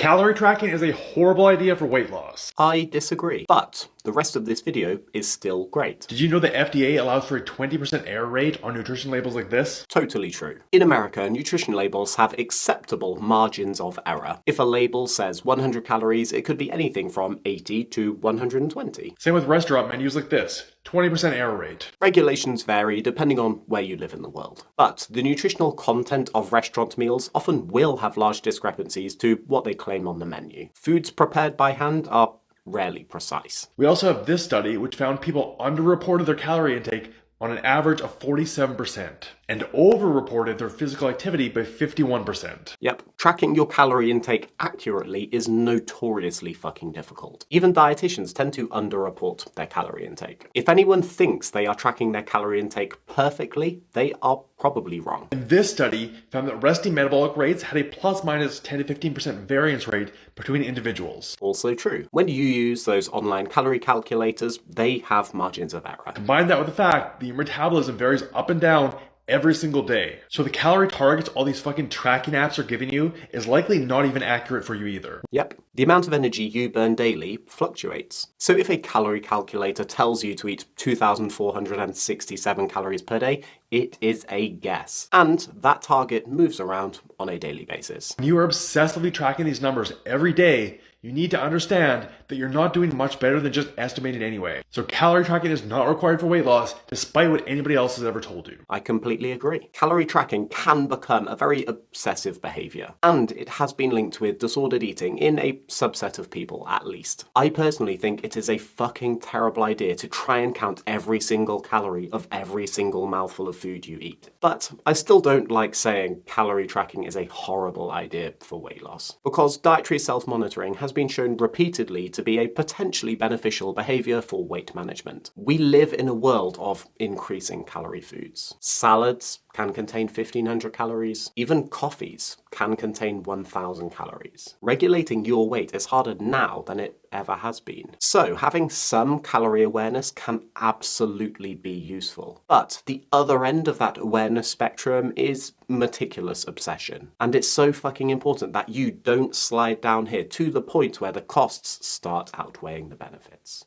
Calorie tracking is a horrible idea for weight loss. I disagree, but the rest of this video is still great. Did you know the FDA allows for a 20% error rate on nutrition labels like this? Totally true. In America, nutrition labels have acceptable margins of error. If a label says 100 calories, it could be anything from 80 to 120. Same with restaurant menus like this. 20% error rate. Regulations vary depending on where you live in the world. But the nutritional content of restaurant meals often will have large discrepancies to what they claim on the menu. Foods prepared by hand are rarely precise. We also have this study which found people underreported their calorie intake on an average of 47% and overreported their physical activity by 51%. Yep, tracking your calorie intake accurately is notoriously fucking difficult. Even dietitians tend to underreport their calorie intake. If anyone thinks they are tracking their calorie intake perfectly, they are probably wrong. And this study found that resting metabolic rates had a plus minus 10 to 15% variance rate between individuals. Also true. When you use those online calorie calculators, they have margins of error. Combine that with the fact that your metabolism varies up and down every single day. So the calorie targets all these fucking tracking apps are giving you is likely not even accurate for you either. Yep. The amount of energy you burn daily fluctuates. So if a calorie calculator tells you to eat 2,467 calories per day, it is a guess. And that target moves around on a daily basis. When you are obsessively tracking these numbers every day, you need to understand that you're not doing much better than just estimating anyway. So calorie tracking is not required for weight loss, despite what anybody else has ever told you. I completely agree. Calorie tracking can become a very obsessive behavior, and it has been linked with disordered eating in a subset of people, at least. I personally think it is a fucking terrible idea to try and count every single calorie of every single mouthful of food you eat. But I still don't like saying calorie tracking is a horrible idea for weight loss, because dietary self-monitoring has been shown repeatedly to be a potentially beneficial behavior for weight management. We live in a world of increasing calorie foods. Salads can contain 1,500 calories. Even coffees can contain 1,000 calories. Regulating your weight is harder now than it ever has been. So having some calorie awareness can absolutely be useful. But the other end of that awareness spectrum is meticulous obsession. And it's so fucking important that you don't slide down here to the point where the costs start outweighing the benefits.